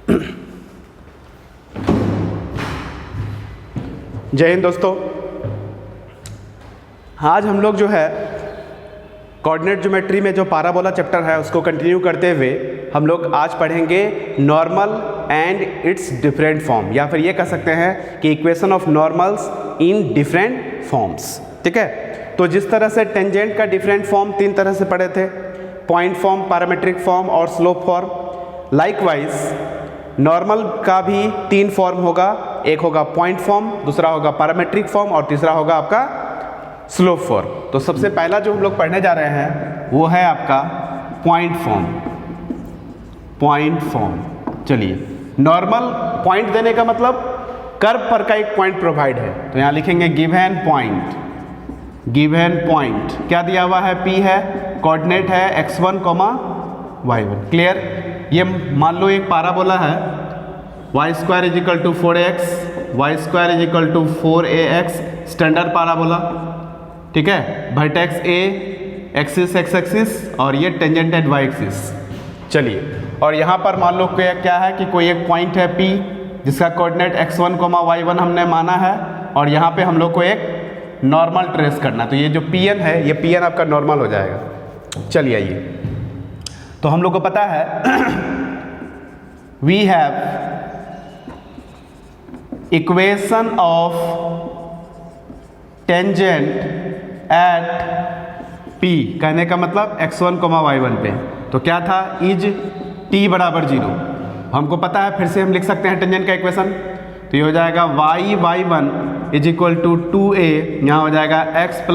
जय हिंद दोस्तों। आज हम लोग जो है कोऑर्डिनेट ज्योमेट्री में जो पैराबोला चैप्टर है उसको कंटिन्यू करते हुए हम लोग आज पढ़ेंगे normal and it's different form, या फिर ये कह सकते हैं कि equation of normals in different forms. ठीक है, तो जिस तरह से टेंजेंट का डिफरेंट फॉर्म 3 तरह से पढ़े थे, पॉइंट फॉर्म, पैरामीट्रिक फॉर्म और स्लोप फॉर्म। लाइकवाइज नॉर्मल का भी 3 फॉर्म होगा, एक होगा पॉइंट फॉर्म, दूसरा होगा पैरामीट्रिक फॉर्म और तीसरा होगा आपका स्लोप फॉर्म। तो सबसे पहला जो हम लोग पढ़ने जा रहे हैं वो है आपका पॉइंट फॉर्म। पॉइंट फॉर्म, चलिए, नॉर्मल पॉइंट देने का मतलब कर्व पर का एक पॉइंट प्रोवाइड है, तो यहाँ लिखेंगे गिवन पॉइंट। गिवन पॉइंट क्या दिया हुआ है? P है, कोऑर्डिनेट है x1, y1। क्लियर? ये मान लो एक पैराबोला है, y² = 4x, y² = 4ax, standard parabola. ठीक है, vertex A, axis x axis और ये टेंजेंट y एक्सिस। चलिए, और यहाँ पर मान लो क्या है कि कोई एक पॉइंट है P जिसका कोऑर्डिनेट x1, y1 हमने माना है, और यहाँ पे हम लोग को एक नॉर्मल ट्रेस करना है। तो ये जो Pn है, ये Pn आपका नॉर्मल हो जाएगा। चलिए आइए, तो हम लोग को पता है we have equation of tangent at P, कहने का मतलब x1, y1 पे। तो क्या था? Is t = 0। हमको पता है, फिर से हम लिख सकते हैं टेंजेंट का इक्वेशन। तो ये हो जाएगा y1 = 2a, यहाँ हो जाएगा x +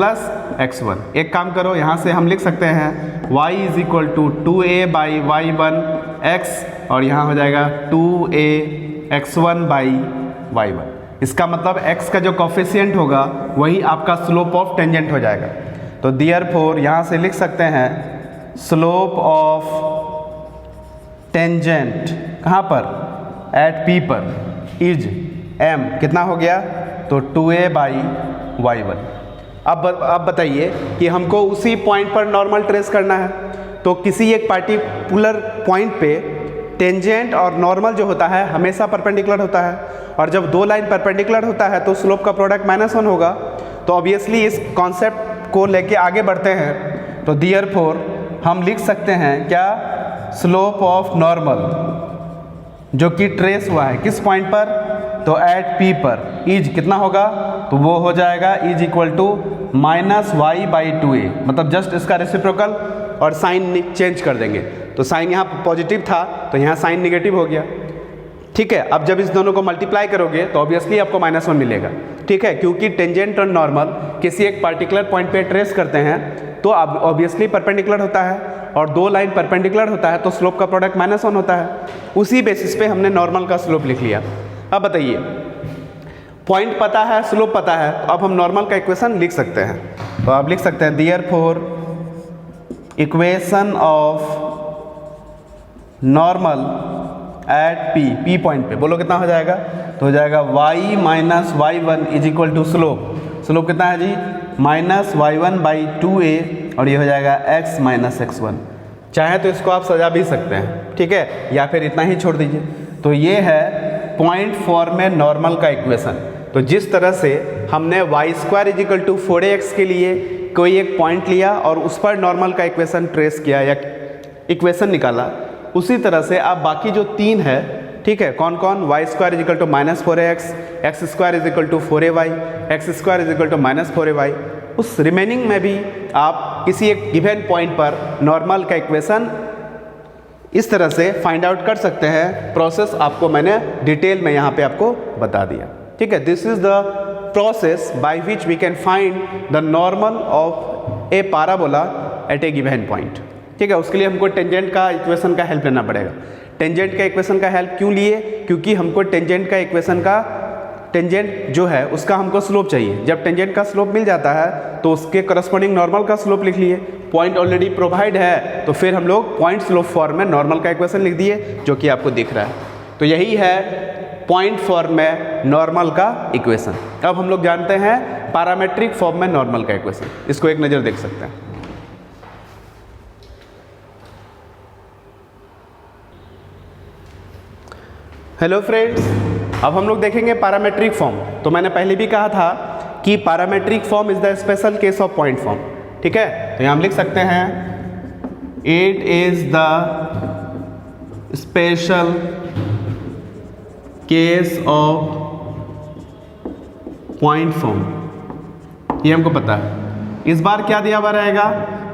x1। एक काम करो, यहाँ से हम लिख सकते हैं y = 2a/y1 x, और यहाँ हो जाएगा 2a x1/y1। इसका मतलब x का जो कोफिशिएंट होगा वही आपका स्लोप ऑफ टेंजेंट हो जाएगा। तो देयरफॉर यहाँ से लिख सकते हैं स्लोप ऑफ टेंजेंट कहाँ पर? एट P पर इज m, कितना हो गया? तो 2a/y1। अब बताइए कि हमको उसी पॉइंट पर नॉर्मल ट्रेस करना है, तो किसी एक पार्टिकुलर पॉइंट पे टेंजेंट और नॉर्मल जो होता है हमेशा परपेंडिकुलर होता है, और जब 2 लाइन परपेंडिकुलर होता है तो स्लोप का प्रोडक्ट -1 होगा। तो ऑब्वियसली इस कॉन्सेप्ट को लेके आगे बढ़ते हैं। तो देयरफॉर हम लिख सकते हैं क्या? स्लोप ऑफ नॉर्मल जो कि ट्रेस हुआ है किस पॉइंट पर? तो एट P पर इज कितना होगा? तो वो हो जाएगा इज = -y/2a, मतलब जस्ट इसका रेसिप्रोकल, और साइन चेंज कर देंगे। तो साइन यहाँ पॉजिटिव था तो यहाँ साइन निगेटिव हो गया। ठीक है, अब जब इस दोनों को मल्टीप्लाई करोगे तो ऑब्वियसली आपको -1 मिलेगा। ठीक है, क्योंकि टेंजेंट और नॉर्मल किसी एक पार्टिकुलर पॉइंट पे ट्रेस करते हैं तो अब ऑब्वियसली परपेंडिकुलर होता है, और 2 लाइन परपेंडिकुलर होता है तो स्लोप का प्रोडक्ट -1 होता है। उसी बेसिस पे हमने नॉर्मल का स्लोप लिख लिया। अब बताइए, पॉइंट पता है, स्लोप पता है, तो अब हम नॉर्मल का इक्वेशन लिख सकते हैं। तो आप लिख सकते हैं therefore equation of normal at P point पे, बोलो कितना हो जाएगा? तो हो जाएगा y - y1 = स्लोप। स्लोप कितना है जी? -y1/2a, और ये हो जाएगा x - x1। चाहे तो इसको आप सजा भी सकते हैं, ठीक है, या फिर इतना ही छोड़ दीजिए। तो ये है पॉइंट फॉर्म में नॉर्मल का इक्वेशन। तो जिस तरह से हमने y² = 4ax के लिए कोई एक पॉइंट लिया और उस पर नॉर्मल का इक्वेशन ट्रेस किया या इक्वेशन निकाला, उसी तरह से आप बाकी जो 3 है, ठीक है, कौन कौन? y² = -4ax, x² = 4ay, x² = -4ay, उस रिमेनिंग में भी आप किसी एक गिवन पॉइंट पर नॉर्मल का इक्वेशन इस तरह से फाइंड आउट कर सकते हैं। प्रोसेस आपको मैंने डिटेल में यहाँ पे आपको बता दिया। ठीक है, this is the process by which we can find the normal of a parabola at a given point. ठीक है, उसके लिए हमको टेंजेंट का इक्वेशन का हेल्प लेना पड़ेगा। टेंजेंट का इक्वेशन का हेल्प क्यों लिए? क्योंकि हमको टेंजेंट का इक्वेशन का टेंजेंट जो है उसका हमको स्लोप चाहिए। जब टेंजेंट का स्लोप मिल जाता है तो उसके करस्पॉन्डिंग नॉर्मल का स्लोप लिख लिए। पॉइंट ऑलरेडी प्रोवाइड है तो फिर हम लोग पॉइंट स्लोप फॉर्म में नॉर्मल का इक्वेशन लिख दिए, जो कि आपको दिख रहा है। तो यही है पॉइंट फॉर्म में नॉर्मल का इक्वेशन। अब हम लोग जानते हैं पैरामीट्रिक फॉर्म में नॉर्मल का इक्वेशन। इसको एक नज़र देख सकते हैं। हेलो फ्रेंड्स, अब हम लोग देखेंगे पैरामेट्रिक फॉर्म। तो मैंने पहले भी कहा था कि parametric form is the special case of point form. ठीक है, तो यहाँ हम लिख सकते हैं it is the special case of point form, ये हमको पता है। इस बार क्या दिया हुआ रहेगा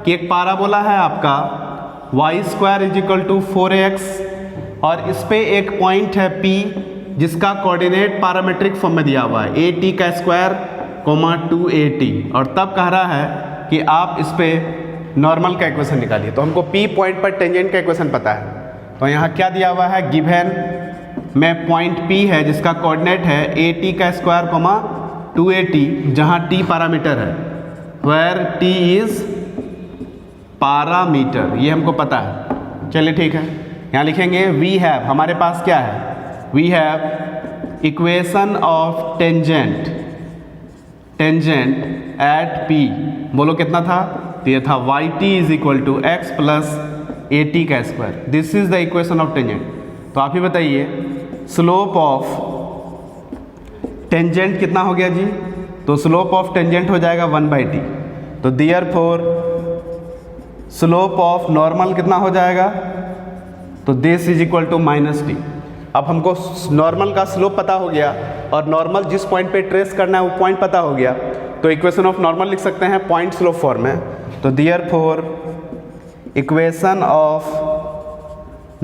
कि एक पाराबोला है आपका y² = 4x और इस पे एक पॉइंट है P जिसका कोऑर्डिनेट पैरामेट्रिक फॉर्म में दिया हुआ है at², 2at, और तब कह रहा है कि आप इस पे नॉर्मल का इक्वेशन निकालिए। तो हमको P पॉइंट पर टेंजेंट का इक्वेशन पता है। तो यहाँ क्या दिया हुआ है, गिवन में पॉइंट P है जिसका कोऑर्डिनेट है at², 2at, जहाँ t पैरामीटर है, वेयर t इज पैरामीटर, ये हमको पता है। चलिए ठीक है, यहाँ लिखेंगे वी हैव, हमारे पास क्या है, we have equation of tangent at P। बोलो कितना था, तो ये था yt = x + at²। This is the equation of tangent. तो आप ही बताइए स्लोप ऑफ टेंजेंट कितना हो गया जी, तो स्लोप ऑफ टेंजेंट हो जाएगा 1/t। तो देयरफॉर स्लोप ऑफ नॉर्मल कितना हो जाएगा, तो this is equal to -t। अब हमको नॉर्मल का स्लोप पता हो गया और नॉर्मल जिस पॉइंट पे ट्रेस करना है वो पॉइंट पता हो गया, तो इक्वेशन ऑफ नॉर्मल लिख सकते हैं पॉइंट स्लोप फॉर्म में। तो therefore equation of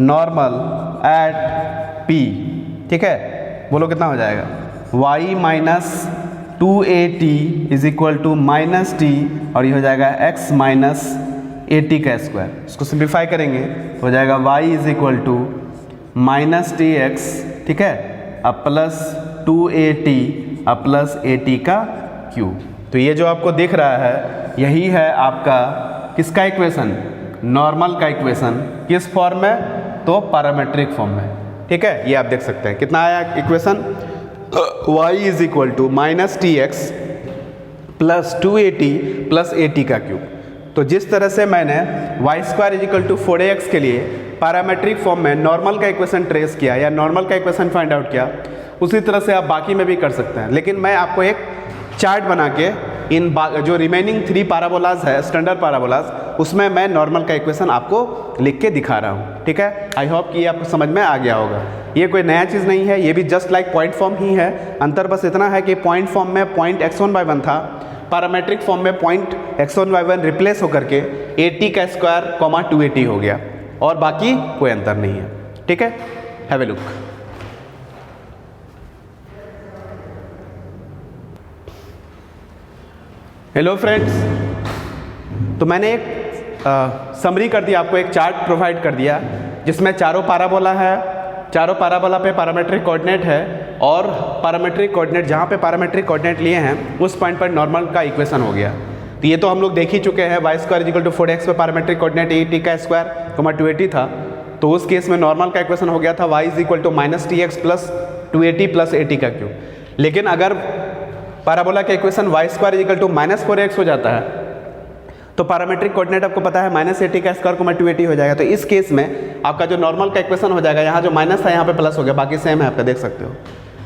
normal at P, ठीक है, बोलो कितना हो जाएगा, y - 2at = -t, और ये हो जाएगा x - at²। इसको सिंप्लीफाई करेंगे तो हो जाएगा y = -tx, ठीक है, अब +2at +at³। तो ये जो आपको दिख रहा है यही है आपका किसका इक्वेशन, नॉर्मल का इक्वेशन। किस फॉर्म में, तो पैरामेट्रिक फॉर्म में। ठीक है, ये आप देख सकते हैं कितना आया equation, y = -tx +2at +at³। तो जिस तरह से मैंने y² = 4ax के लिए पैरामेट्रिक फॉर्म में नॉर्मल का इक्वेशन ट्रेस किया या नॉर्मल का इक्वेशन फाइंड आउट किया, उसी तरह से आप बाकी में भी कर सकते हैं। लेकिन मैं आपको एक चार्ट बना के इन जो रिमेनिंग 3 पैराबोलाज है, स्टैंडर्ड पैराबोलाज, उसमें मैं नॉर्मल का इक्वेशन आपको लिख के दिखा रहा हूँ। ठीक है, आई होप कि ये आपको समझ में आ गया होगा। ये कोई नया चीज़ नहीं है, ये भी जस्ट लाइक पॉइंट फॉर्म ही है। अंतर बस इतना है कि पॉइंट फॉर्म में पॉइंट x1/1 था, पैरामेट्रिक फॉर्म में पॉइंट x1/1 रिप्लेस होकर के at², 2at हो गया, और बाकी कोई अंतर नहीं है। ठीक है, have a look. Hello friends, तो मैंने एक समरी कर दिया, आपको एक चार्ट प्रोवाइड कर दिया जिसमें चारों पैराबोला है, चारों पैराबोला पे पैरामेट्रिक कोऑर्डिनेट है, और पैरामेट्रिक कोऑर्डिनेट जहाँ पे पैरामेट्रिक कोऑर्डिनेट लिए हैं उस पॉइंट पर नॉर्मल का इक्वेशन हो गया। तो ये तो हम लोग देख ही चुके हैं, y² = 4x पे पैरामेट्रिक कोऑर्डिनेट at², 2at था, तो उस केस में नॉर्मल का इक्वेशन हो गया था y = -tx +2at +at³। लेकिन अगर पैराबोला का इक्वेशन y² = -4x हो जाता है तो पैरामेट्रिक कोऑर्डिनेट आपको पता है -at², 2at हो जाएगा। तो इस केस में आपका जो नॉर्मल का इक्वेशन हो जाएगा, यहाँ जो माइनस था यहाँ पे प्लस हो गया, बाकी सेम है, आपका देख सकते हो।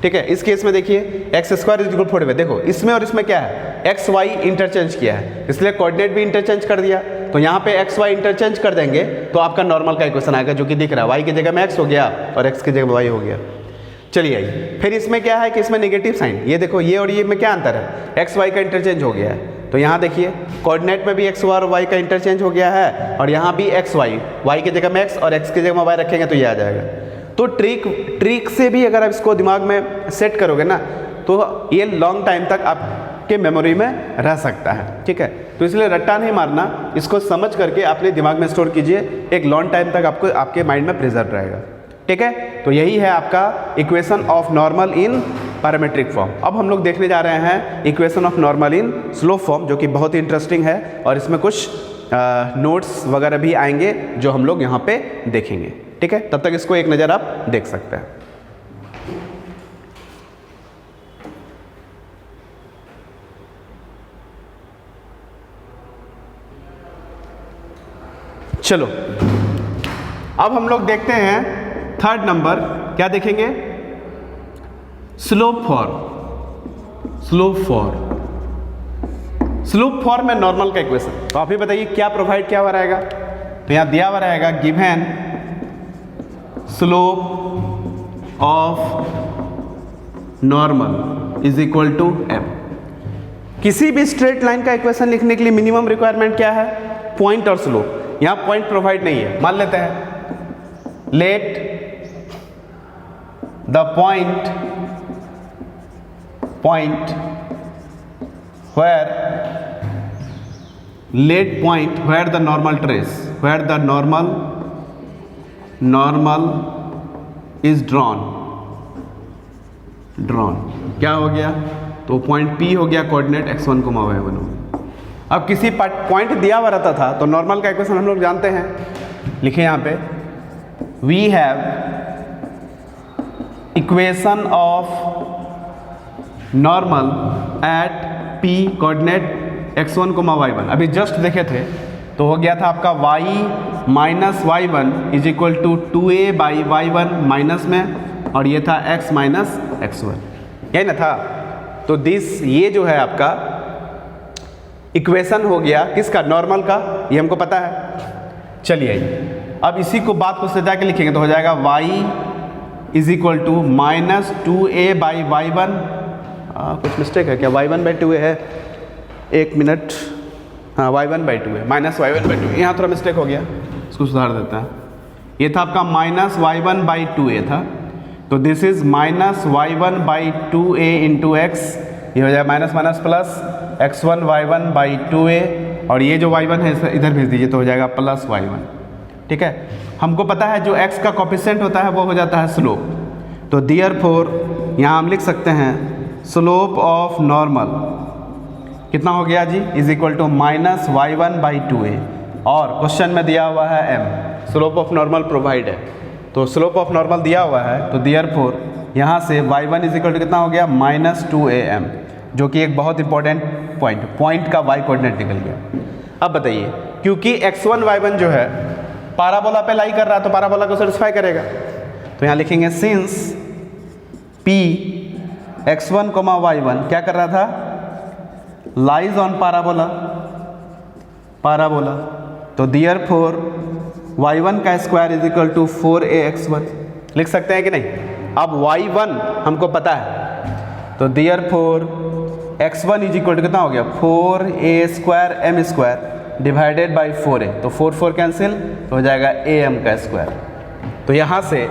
ठीक है, इस केस में देखिए x² = 4, देखो इसमें और इसमें क्या है, x y इंटरचेंज किया है, इसलिए कोऑर्डिनेट भी इंटरचेंज कर दिया। तो यहाँ पे x y इंटरचेंज कर देंगे तो आपका नॉर्मल का इक्वेशन आएगा, जो कि दिख रहा है, y की जगह में x हो गया और x की जगह y हो गया। चलिए आइए, फिर इसमें क्या है कि इसमें नेगेटिव साइन, ये देखो ये और ये में क्या अंतर है, x y का इंटरचेंज हो गया है। तो यहाँ देखिए कोऑर्डिनेट में भी x और y का इंटरचेंज हो गया है, और यहाँ भी x y की जगह में x और x की जगह में y रखेंगे तो ये आ जाएगा। तो ट्रिक से भी अगर आप इसको दिमाग में सेट करोगे ना, तो ये लॉन्ग टाइम तक आपके मेमोरी में रह सकता है। ठीक है, तो इसलिए रट्टा नहीं मारना, इसको समझ करके अपने दिमाग में स्टोर कीजिए, एक लॉन्ग टाइम तक आपको आपके माइंड में प्रिजर्व रहेगा। ठीक है, तो यही है आपका equation of normal in parametric form. अब हम लोग देखने जा रहे हैं equation of normal in slope form, जो कि बहुत ही इंटरेस्टिंग है, और इसमें कुछ नोट्स वगैरह भी आएंगे जो हम लोग यहाँ पे देखेंगे। ठीक है, तब तक इसको एक नज़र आप देख सकते हैं। चलो अब हम लोग देखते हैं थर्ड नंबर, क्या देखेंगे, स्लोप फॉर में नॉर्मल का इक्वेशन। तो आप ही बताइए क्या प्रोवाइड क्या हुआ रहेगा। तो यहाँ दिया हुआ रहेगा given slope of normal is equal to m। किसी भी स्ट्रेट लाइन का इक्वेशन लिखने के लिए मिनिमम रिक्वायरमेंट क्या है, पॉइंट और स्लोप। यहाँ पॉइंट प्रोवाइड नहीं है। मान लेते हैं let the point where the normal trace, where the normal is drawn क्या हो गया, तो पॉइंट P हो गया, कोऑर्डिनेट x1, y1 हो गया। अब किसी पॉइंट दिया हुआ रहता था तो नॉर्मल का इक्वेशन हम लोग जानते हैं, लिखे यहाँ पे we have equation of normal at P coordinate x1, y1। अभी जस्ट देखे थे तो हो गया था आपका y minus y1 is equal to 2a by y1 minus में, और ये था x माइनस x1, यही ना था। तो ये जो है आपका इक्वेशन हो गया किसका, नॉर्मल का, ये हमको पता है। चलिए अब इसी को बात को सजा के लिखेंगे तो हो जाएगा y is equal to minus 2a by y1। कुछ मिस्टेक है क्या, y1 बाई 2a है, एक मिनट, हाँ y1 बाई 2 है, माइनस y1 बाई 2। यहाँ थोड़ा मिस्टेक हो गया, इसको सुधार देता है। ये था आपका माइनस y1 बाई 2a था, तो this is minus y1 by 2a into x, ये हो जाएगा minus minus plus x1 y1 by 2a, और ये जो y1 है इधर भेज दीजिए तो हो जाएगा प्लस y1। ठीक है, हमको पता है जो x का कोफिशिएंट होता है वो हो जाता है स्लोप। तो देयरफॉर यहाँ हम लिख सकते हैं स्लोप ऑफ नॉर्मल कितना हो गया जी, is equal to minus y1 by 2a, और क्वेश्चन में दिया हुआ है m, slope of normal provide है, तो स्लोप ऑफ नॉर्मल दिया हुआ है, तो देयरफॉर यहाँ से y1 इज इक्वल टू कितना हो गया, माइनस 2am, जो कि एक बहुत इंपॉर्टेंट पॉइंट का y कोऑर्डिनेट निकल गया। अब बताइए, क्योंकि x1 y1 जो है पाराबोला पे लाई कर रहा है तो पाराबोला को सेटिस्फाई करेगा, तो यहाँ लिखेंगे सिंस p x1, y1 क्या कर रहा था, लाइज ऑन पाराबोला, तो देयरफॉर y1 का square is equal to 4ax1 लिख सकते हैं कि नहीं। अब y1 हमको पता है, तो therefore x1 is equal to कितना हो गया, 4a square m square divided by 4a, तो 4 कैंसिल, तो हो जाएगा am का स्क्वायर। तो यहाँ से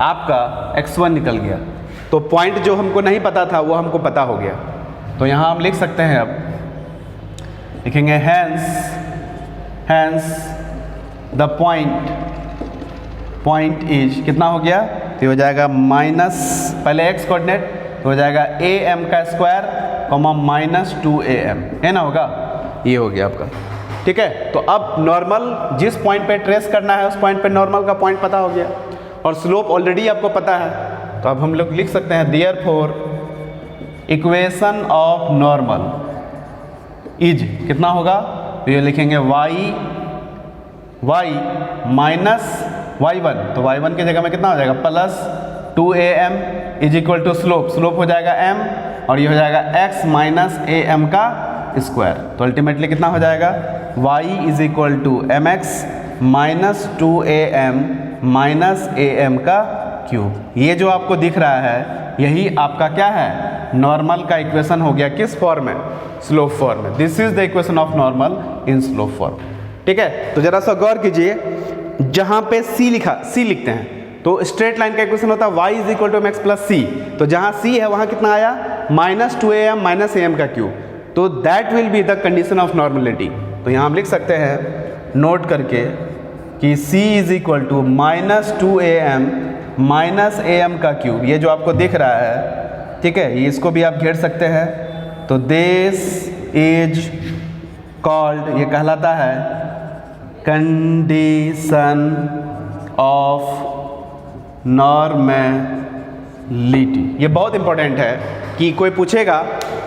आपका x1 निकल गया, तो पॉइंट जो हमको नहीं पता था वो हमको पता हो गया। तो यहाँ हम लिख सकते हैं, अब लिखेंगे हैंस द पॉइंट इज कितना हो गया, तो हो जाएगा माइनस, पहले x कोऑर्डिनेट, तो हो जाएगा am का स्क्वायर कॉमा माइनस 2am, है ना, होगा, ये हो गया आपका। ठीक है, तो अब नॉर्मल जिस पॉइंट पे ट्रेस करना है उस पॉइंट पे नॉर्मल का पॉइंट पता हो गया, और स्लोप ऑलरेडी आपको पता है। तो अब हम लोग लिख सकते हैं therefore equation of normal is कितना होगा, तो ये लिखेंगे y माइनस y1, तो y1 की जगह में कितना हो जाएगा, plus 2am is equal to slope हो जाएगा m, और ये हो जाएगा x माइनस am का स्क्वायर, तो अल्टीमेटली कितना हो जाएगा, y is equal to mx minus 2am minus am का क्यूब। ये जो आपको दिख रहा है यही आपका क्या है, नॉर्मल का इक्वेशन हो गया, किस फॉर्म में, स्लोप फॉर्म में। This is the equation of normal in slope form. ठीक है, तो जरा सा गौर कीजिए, जहां पे c लिखते हैं तो स्ट्रेट लाइन का इक्वेशन होता है y is equal to mx plus c, तो जहां c है वहां कितना आया, माइनस 2am माइनस am का क्यूब, तो that will be the condition of normality. तो यहाँ हम लिख सकते हैं नोट करके कि c is equal to minus 2am minus am का क्यूब, ये जो आपको दिख रहा है, ठीक है, ये इसको भी आप घेर सकते हैं, तो दिस इज कॉल्ड, ये कहलाता है कंडीशन ऑफ नॉर्मेलिटी। ये बहुत इंपॉर्टेंट है कि कोई पूछेगा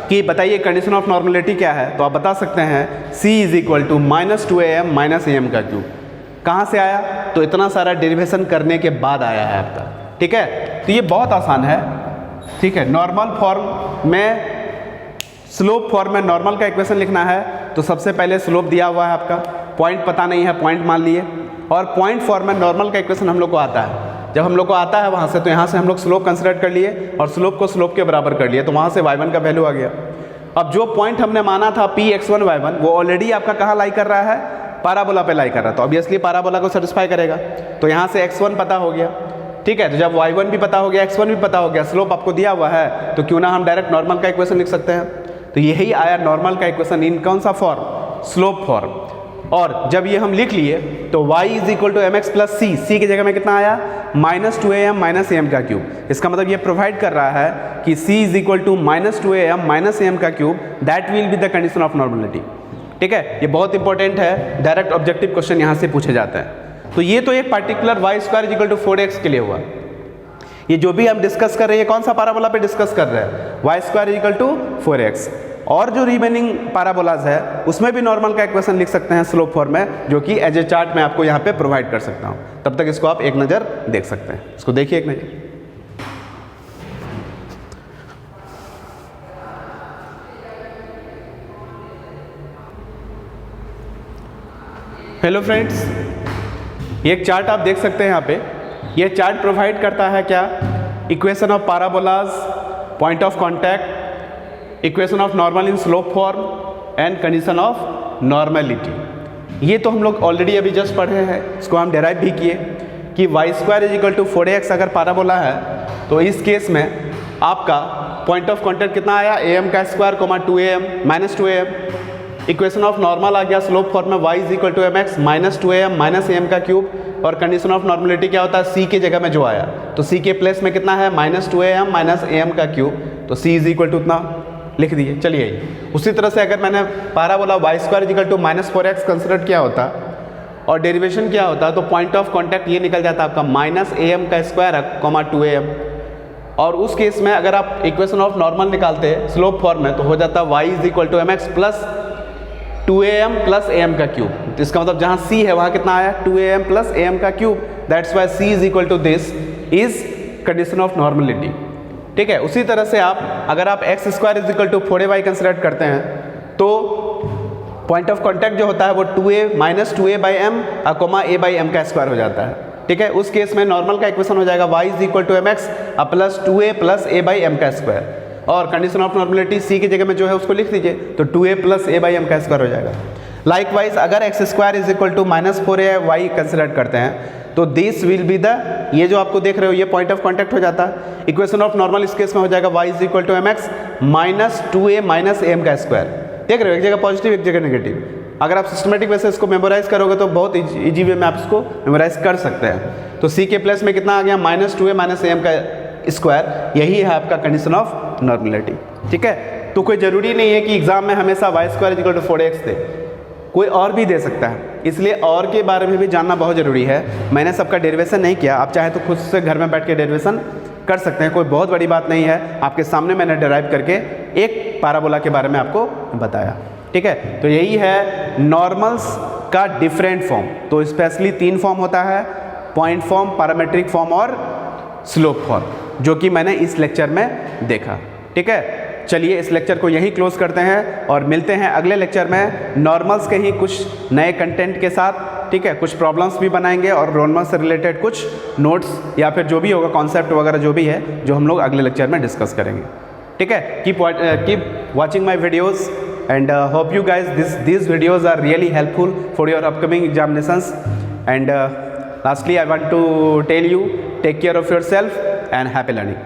कि बताइए कंडीशन ऑफ नॉर्मेलिटी क्या है, तो आप बता सकते हैं c is equal to minus 2am minus am का क्यूब। कहाँ से आया, तो इतना सारा डेरिवेशन करने के बाद आया है आपका। ठीक है, तो ये बहुत आसान है, ठीक है, नॉर्मल फॉर्म में, स्लोप फॉर्म में नॉर्मल का इक्वेशन लिखना है तो सबसे पहले स्लोप दिया हुआ है आपका, पॉइंट पता नहीं है, पॉइंट मान लिए, और पॉइंट फॉर्म में नॉर्मल का इक्वेशन हम लोग को आता है। जब हम लोग को आता है वहाँ से, तो यहाँ से हम लोग स्लोप कंसिडर कर लिए और स्लोप को स्लोप के बराबर कर लिए, तो वहाँ से y1 का वैल्यू आ गया। अब जो पॉइंट हमने माना था Px1 y1, वो ऑलरेडी आपका कहाँ लाई कर रहा है, पैराबोला पे लाई कर रहा है, तो ऑब्वियसली पैराबोला को सेटिस्फाई करेगा। तो यहाँ से x1 पता हो गया, ठीक है। तो जब y1 भी पता हो गया, x1 भी पता हो गया, स्लोप आपको दिया हुआ है, तो क्यों ना हम डायरेक्ट नॉर्मल का इक्वेशन लिख सकते हैं। तो यही आया नॉर्मल का इक्वेशन इन कौन सा फॉर्म, स्लोप फॉर्म। और जब ये हम लिख लिए तो y is equal to mx plus C, C की जगह में कितना आया, -2am माइनस am का क्यूब। इसका मतलब ये प्रोवाइड कर रहा है कि c is equal to -2am minus am का cube, that will be the condition of normality. ठीक है, ये बहुत इंपॉर्टेंट है, डायरेक्ट ऑब्जेक्टिव क्वेश्चन यहाँ से पूछे जाते हैं। तो ये तो एक particular y square is equal to 4x के लिए हुआ। ये जो भी हम डिस्कस कर रहे हैं, कौन सा पैराबोला पे डिस्कस कर रहे हैं, y square is equal to 4x। और जो रिमेनिंग पैराबोलाज है उसमें भी नॉर्मल का इक्वेशन लिख सकते हैं स्लोप फॉर्म में, जो कि एज ए चार्ट में आपको यहाँ पे प्रोवाइड कर सकता हूँ। तब तक इसको आप एक नज़र देख सकते हैं, इसको देखिए एक नज़र। हेलो फ्रेंड्स, ये एक चार्ट आप देख सकते हैं यहाँ पे। ये चार्ट प्रोवाइड करता है क्या, equation of parabolas, point of contact, equation of normal in slope form and condition of normality. ये तो हम लोग ऑलरेडी अभी जस्ट पढ़े हैं, इसको हम डेराइव भी किए कि y square is equal to 4x अगर पैराबोला है तो इस केस में आपका पॉइंट ऑफ कॉन्टैक्ट कितना आया, am का square comma 2am minus 2am। Equation of normal आ गया स्लोप फॉर्म में, y is equal to mx minus 2am minus am का क्यूब। और कंडीशन ऑफ नॉर्मलिटी क्या होता है, c के जगह में जो आया, तो c के प्लेस में कितना है, -2am माइनस am का क्यूब, तो c इज इक्वल टू उतना लिख दिए। चलिए उसी तरह से अगर मैंने parabola y square is equal to -4x consider किया होता और डेरिवेशन क्या होता, तो पॉइंट ऑफ कॉन्टैक्ट ये निकल जाता आपका -am का स्क्वायर कोमा 2am। और उस केस में अगर आप इक्वेशन ऑफ नॉर्मल निकालते स्लोप फॉर्म में, तो हो जाता y is equal to mx plus 2am plus am का क्यूब। तो इसका मतलब जहाँ c है वहाँ कितना आया, 2am प्लस am का cube, that's why c is equal to this is condition of normality. ठीक है, उसी तरह से आप अगर आप x square is equal to 4ay consider करते हैं तो पॉइंट ऑफ कॉन्टैक्ट जो होता है वो 2a minus 2a by m comma a by m का स्क्वायर हो जाता है। ठीक है, उस केस में नॉर्मल का इक्वेशन हो जाएगा y is equal to mx plus 2a plus a by m का स्क्वायर। और कंडीशन ऑफ नॉर्मलिटी c की जगह में जो है उसको लिख दीजिए, तो 2a plus a by m का स्क्वायर हो जाएगा। लाइक वाइज अगर x square is equal to -4ay consider करते हैं तो दिस विल बी द, ये जो आपको देख रहे हो ये पॉइंट ऑफ कॉन्टैक्ट हो जाता है। इक्वेशन ऑफ नॉर्मल इस केस में हो जाएगा y is equal to mx minus 2a minus am का स्क्वायर। देख रहे हो, एक जगह पॉजिटिव एक जगह नेगेटिव। अगर आप सिस्टमेटिक वैसे इसको मेमोराइज करोगे तो बहुत इजी वे में आप इसको मेमोराइज कर सकते हैं। तो c के प्लेस में कितना आ गया, -2a माइनस am का स्क्वायर, यही है आपका कंडीशन ऑफ नॉर्मलिटी। ठीक है, तो कोई ज़रूरी नहीं है कि एग्जाम में हमेशा y square is equal to 4x दे, कोई और भी दे सकता है, इसलिए और के बारे में भी जानना बहुत ज़रूरी है। मैंने सबका डेरिवेशन नहीं किया, आप चाहे तो खुद से घर में बैठ के डेरिवेशन कर सकते हैं, कोई बहुत बड़ी बात नहीं है। आपके सामने मैंने डेराइव करके एक पैराबोला के बारे में आपको बताया। ठीक है, तो यही है नॉर्मल्स का डिफरेंट फॉर्म। तो स्पेशली 3 फॉर्म होता है, पॉइंट फॉर्म, पैरामेट्रिक फॉर्म और स्लोप फॉर्म, जो कि मैंने इस लेक्चर में देखा। ठीक है, चलिए इस लेक्चर को यहीं क्लोज करते हैं और मिलते हैं अगले लेक्चर में नॉर्मल्स के ही कुछ नए कंटेंट के साथ। ठीक है, कुछ प्रॉब्लम्स भी बनाएंगे और नॉर्मल से रिलेटेड कुछ नोट्स या फिर जो भी होगा कॉन्सेप्ट वगैरह जो भी है, जो हम लोग अगले लेक्चर में डिस्कस करेंगे। ठीक है, keep watching my videos and hope you guys these videos are really helpful for your upcoming examinations. And lastly I want to tell you, take care of yourself and happy learning.